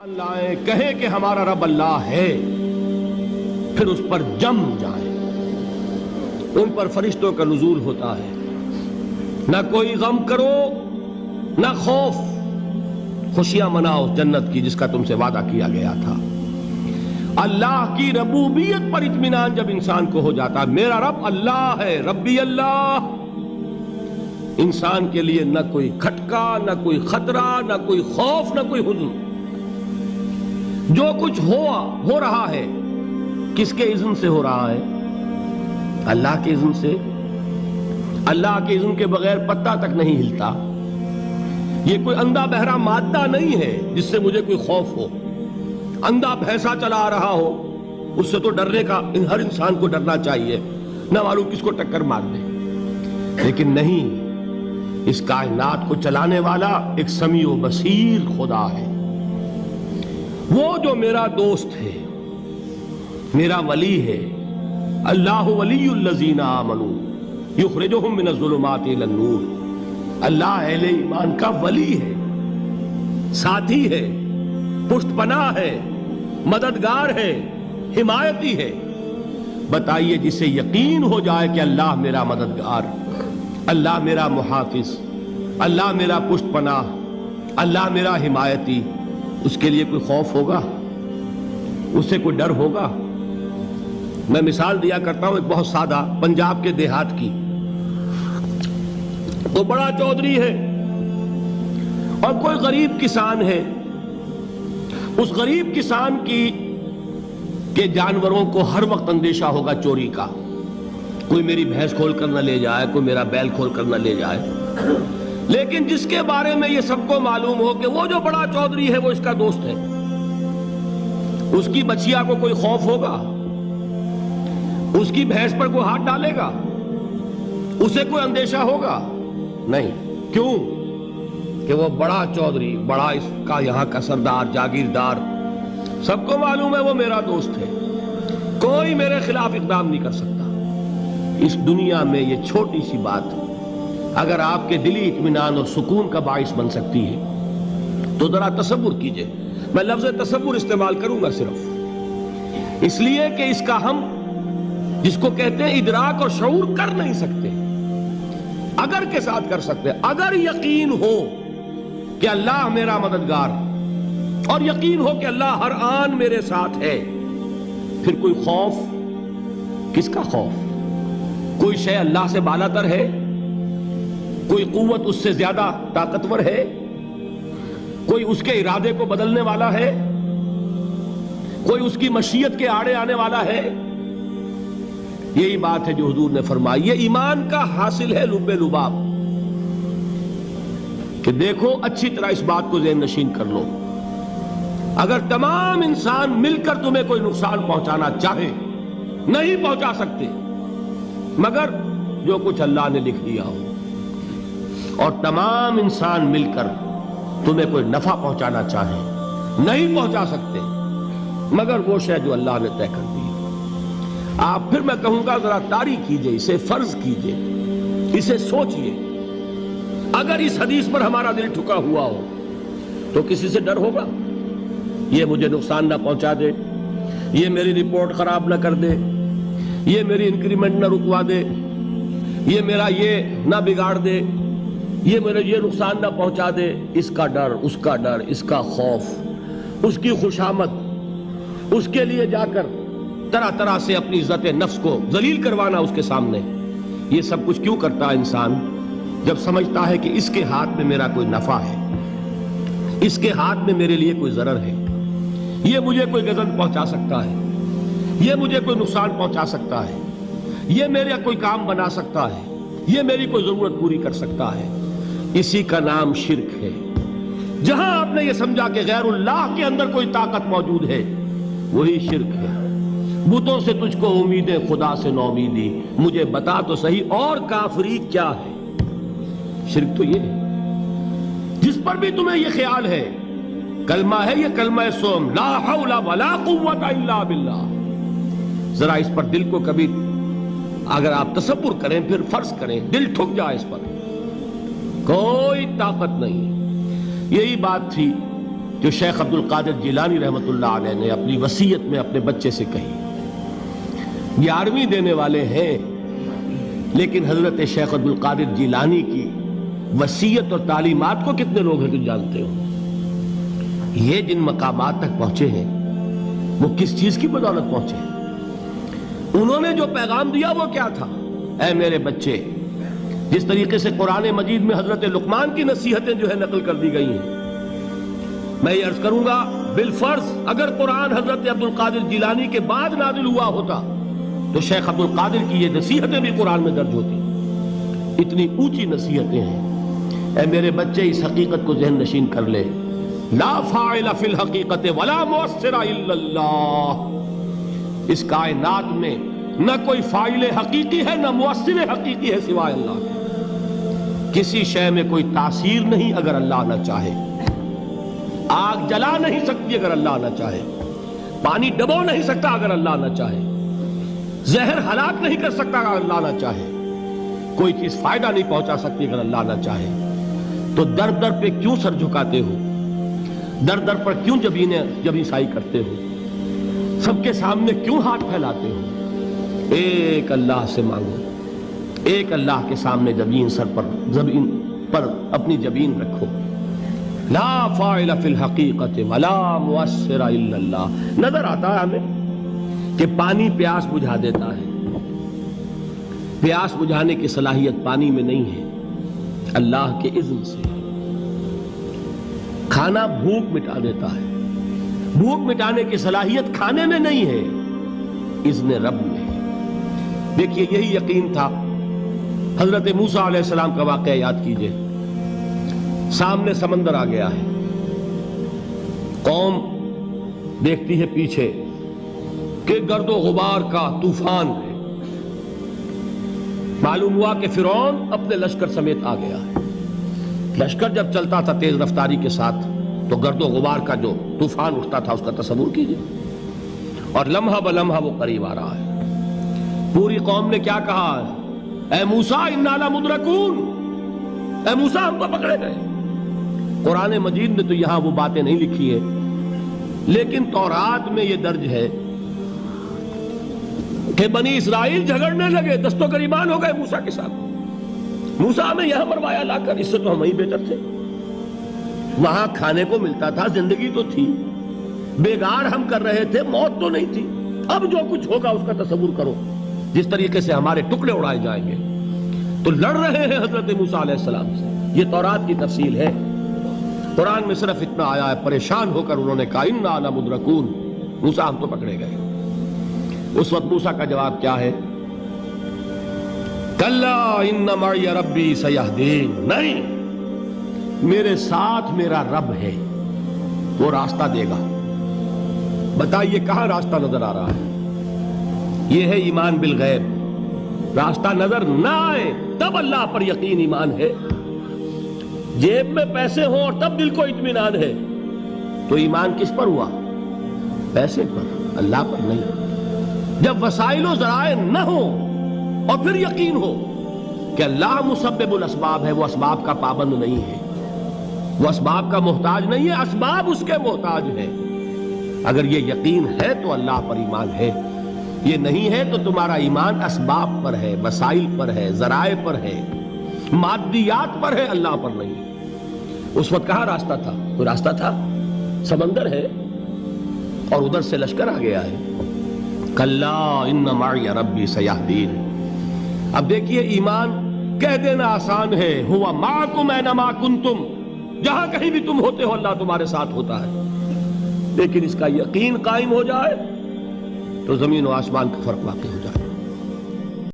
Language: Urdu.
لائیں کہیں کہ ہمارا رب اللہ ہے، پھر اس پر جم جائیں۔ ان پر فرشتوں کا نزول ہوتا ہے، نہ کوئی غم کرو نہ خوف، خوشیاں مناؤ جنت کی جس کا تم سے وعدہ کیا گیا تھا۔ اللہ کی ربوبیت پر اطمینان جب انسان کو ہو جاتا، میرا رب اللہ ہے، ربی اللہ، انسان کے لیے نہ کوئی کھٹکا، نہ کوئی خطرہ، نہ کوئی خوف، نہ کوئی حزن۔ جو کچھ ہو رہا ہے کس کے اذن سے ہو رہا ہے؟ اللہ کے اذن سے۔ اللہ کے اذن کے بغیر پتا تک نہیں ہلتا۔ یہ کوئی اندھا بہرا مادہ نہیں ہے جس سے مجھے کوئی خوف ہو۔ اندھا بھینسا چلا آ رہا ہو اس سے تو ڈرنے کا ہر انسان کو ڈرنا چاہیے، نہ معلوم کس کو ٹکر مار دے۔ لیکن نہیں، اس کائنات کو چلانے والا ایک سمیع و بصیر خدا ہے، وہ جو میرا دوست ہے، میرا ولی ہے۔ اللہ ولی الذین آمنوا یخرجہم من الظلمات الی النور۔ اللہ اہل ایمان کا ولی ہے، ساتھی ہے، پشت پناہ ہے، مددگار ہے، حمایتی ہے۔ بتائیے جسے یقین ہو جائے کہ اللہ میرا مددگار، اللہ میرا محافظ، اللہ میرا پشت پناہ، اللہ میرا حمایتی، اس کے لیے کوئی خوف ہوگا؟ اس سے کوئی ڈر ہوگا؟ میں مثال دیا کرتا ہوں ایک بہت سادہ پنجاب کے دیہات کی۔ وہ بڑا چودھری ہے اور کوئی غریب کسان ہے۔ اس غریب کسان کے جانوروں کو ہر وقت اندیشہ ہوگا چوری کا، کوئی میری بھینس کھول کر نہ لے جائے، کوئی میرا بیل کھول کر نہ لے جائے۔ لیکن جس کے بارے میں یہ سب کو معلوم ہو کہ وہ جو بڑا چودھری ہے وہ اس کا دوست ہے، اس کی بچیا کو کوئی خوف ہوگا؟ اس کی بھینس پر کوئی ہاتھ ڈالے گا؟ اسے کوئی اندیشہ ہوگا؟ نہیں۔ کیوں؟ کہ وہ بڑا چودھری، بڑا اس کا یہاں کا سردار، جاگیردار، سب کو معلوم ہے وہ میرا دوست ہے، کوئی میرے خلاف اقدام نہیں کر سکتا۔ اس دنیا میں یہ چھوٹی سی بات اگر آپ کے دلی اطمینان اور سکون کا باعث بن سکتی ہے تو ذرا تصور کیجئے۔ میں لفظ تصور استعمال کروں گا صرف اس لیے کہ اس کا ہم جس کو کہتے ہیں ادراک اور شعور کر نہیں سکتے، اگر کے ساتھ کر سکتے۔ اگر یقین ہو کہ اللہ میرا مددگار اور یقین ہو کہ اللہ ہر آن میرے ساتھ ہے، پھر کوئی خوف؟ کس کا خوف؟ کوئی شے اللہ سے بالا تر ہے؟ کوئی قوت اس سے زیادہ طاقتور ہے؟ کوئی اس کے ارادے کو بدلنے والا ہے؟ کوئی اس کی مشیت کے آڑے آنے والا ہے؟ یہی بات ہے جو حضور نے فرمائی، یہ ایمان کا حاصل ہے لب لباب، کہ دیکھو اچھی طرح اس بات کو ذہن نشین کر لو۔ اگر تمام انسان مل کر تمہیں کوئی نقصان پہنچانا چاہے، نہیں پہنچا سکتے مگر جو کچھ اللہ نے لکھ دیا ہو، اور تمام انسان مل کر تمہیں کوئی نفع پہنچانا چاہے، نہیں پہنچا سکتے مگر وہ شے جو اللہ نے طے کر دی۔ آپ پھر میں کہوں گا ذرا طاری کیجئے، اسے فرض کیجئے، اسے سوچئے۔ اگر اس حدیث پر ہمارا دل ٹھکا ہوا ہو تو کسی سے ڈر ہوگا؟ یہ مجھے نقصان نہ پہنچا دے، یہ میری رپورٹ خراب نہ کر دے، یہ میری انکریمنٹ نہ رکوا دے، یہ میرا یہ نہ بگاڑ دے، یہ میرے یہ نقصان نہ پہنچا دے۔ اس کا ڈر، اس کا ڈر، اس کا خوف، اس کی خوشامد، اس کے لیے جا کر طرح طرح سے اپنی عزت نفس کو ذلیل کروانا اس کے سامنے، یہ سب کچھ کیوں کرتا ہے انسان؟ جب سمجھتا ہے کہ اس کے ہاتھ میں میرا کوئی نفع ہے، اس کے ہاتھ میں میرے لیے کوئی ضرر ہے، یہ مجھے کوئی غضب پہنچا سکتا ہے، یہ مجھے کوئی نقصان پہنچا سکتا ہے، یہ میرا کوئی کام بنا سکتا ہے، یہ میری کوئی ضرورت پوری کر سکتا ہے، اسی کا نام شرک ہے۔ جہاں آپ نے یہ سمجھا کہ غیر اللہ کے اندر کوئی طاقت موجود ہے، وہی شرک ہے۔ بتوں سے تجھ کو امیدیں، خدا سے نومیدی، مجھے بتا تو صحیح اور کافری کیا ہے؟ شرک تو یہ ہے۔ جس پر بھی تمہیں یہ خیال ہے، کلمہ ہے یہ کلمہ سوم، لا حول ولا قوت الا باللہ، ذرا اس پر دل کو کبھی اگر آپ تصور کریں، پھر فرض کریں، دل ٹھک جائے اس پر، کوئی طاقت نہیں۔ یہی بات تھی جو شیخ عبد القادر جیلانی رحمۃ اللہ علیہ نے اپنی وصیت میں اپنے بچے سے کہی. 11ویں دینے والے ہیں، لیکن حضرت شیخ عبد القادر جیلانی کی وصیت اور تعلیمات کو کتنے لوگ ہیں جو جانتے ہو؟ یہ جن مقامات تک پہنچے ہیں وہ کس چیز کی بدولت پہنچے ہیں؟ انہوں نے جو پیغام دیا وہ کیا تھا؟ اے میرے بچے، جس طریقے سے قرآن مجید میں حضرت لقمان کی نصیحتیں جو ہے نقل کر دی گئی ہیں، میں یہ عرض کروں گا بالفرض اگر قرآن حضرت عبد القادر جیلانی کے بعد نازل ہوا ہوتا تو شیخ عبد القادر کی یہ نصیحتیں بھی قرآن میں درج ہوتی. اتنی اونچی نصیحتیں ہیں. اے میرے بچے، اس حقیقت کو ذہن نشین کر لے، لا فاعل فی الحقیقت ولا مؤثر الا اللہ. اس کائنات میں نہ کوئی فاعل حقیقی ہے نہ مؤثر حقیقی ہے سوائے اللہ کے. کسی شے میں کوئی تاثیر نہیں اگر اللہ نہ چاہے. آگ جلا نہیں سکتی اگر اللہ نہ چاہے. پانی ڈبو نہیں سکتا اگر اللہ نہ چاہے. زہر ہلاک نہیں کر سکتا اگر اللہ نہ چاہے. کوئی چیز فائدہ نہیں پہنچا سکتی اگر اللہ نہ چاہے. تو در در پہ کیوں سر جھکاتے ہو؟ در در پر کیوں جبیں سائی کرتے ہو؟ سب کے سامنے کیوں ہاتھ پھیلاتے ہو؟ ایک اللہ سے مانگو. ایک اللہ کے سامنے زمین پر اپنی جبین رکھو. لا فاعل فی الحقیقت ولا مؤثر الا اللہ. نظر آتا ہے ہمیں کہ پانی پیاس بجھا دیتا ہے. پیاس بجھانے کی صلاحیت پانی میں نہیں ہے، اللہ کے اذن سے. کھانا بھوک مٹا دیتا ہے. بھوک مٹانے کی صلاحیت کھانے میں نہیں ہے، اذن رب میں ہے. دیکھیے یہی یقین تھا. حضرت موسیٰ علیہ السلام کا واقعہ یاد کیجئے. سامنے سمندر آ گیا ہے. قوم دیکھتی ہے پیچھے کہ گرد و غبار کا طوفان ہے. معلوم ہوا کہ فرعون اپنے لشکر سمیت آ گیا ہے. لشکر جب چلتا تھا تیز رفتاری کے ساتھ تو گرد و غبار کا جو طوفان اٹھتا تھا اس کا تصور کیجئے. اور لمحہ بلمحہ وہ قریب آ رہا ہے. پوری قوم نے کیا کہا؟ اے موسیٰ انا لمدرکون. اے موسیٰ ہم تو پکڑے گئے. قرآن مجید نے تو یہاں وہ باتیں نہیں لکھی ہیں، لیکن تورات میں یہ درج ہے کہ بنی اسرائیل جھگڑنے لگے، دست و گریبان ہو گئے موسیٰ کے ساتھ. موسیٰ ہمیں یہاں مروایا لا کر، اس سے تو ہم ہی بہتر تھے. وہاں کھانے کو ملتا تھا، زندگی تو تھی، بیگار ہم کر رہے تھے، موت تو نہیں تھی. اب جو کچھ ہوگا اس کا تصور کرو، جس طریقے سے ہمارے ٹکڑے اڑائے جائیں گے. تو لڑ رہے ہیں حضرت موسیٰ علیہ السلام سے. یہ تورات کی تفصیل ہے. قرآن میں صرف اتنا آیا ہے، پریشان ہو کر انہوں نے کہا انا لمدرکون. موسیٰ ہم تو پکڑے گئے. اس وقت موسیٰ کا جواب کیا ہے؟ کلا ان معی ربی سیہدین. نہیں، میرے ساتھ میرا رب ہے، وہ راستہ دے گا. بتائیے کہاں راستہ نظر آ رہا ہے؟ یہ ہے ایمان بالغیب. راستہ نظر نہ آئے تب اللہ پر یقین ایمان ہے. جیب میں پیسے ہوں اور تب دل کو اطمینان ہے تو ایمان کس پر ہوا؟ پیسے پر، اللہ پر نہیں. جب وسائل و ذرائع نہ ہوں اور پھر یقین ہو کہ اللہ مسبب الاسباب ہے، وہ اسباب کا پابند نہیں ہے، وہ اسباب کا محتاج نہیں ہے، اسباب اس کے محتاج ہیں. اگر یہ یقین ہے تو اللہ پر ایمان ہے. یہ نہیں ہے تو تمہارا ایمان اسباب پر ہے، وسائل پر ہے، ذرائع پر ہے، مادیات پر ہے، اللہ پر نہیں. اس وقت کہاں راستہ تھا؟ کوئی راستہ تھا؟ سمندر ہے اور ادھر سے لشکر آ گیا ہے. کلا ان معی ربی سیہدین. اب دیکھیے ایمان کہہ دینا آسان ہے، ہوا معکم اینما کنتم. جہاں کہیں بھی تم ہوتے ہو اللہ تمہارے ساتھ ہوتا ہے. لیکن اس کا یقین قائم ہو جائے تو زمین و آسمان کا فرق واقع ہو جائے.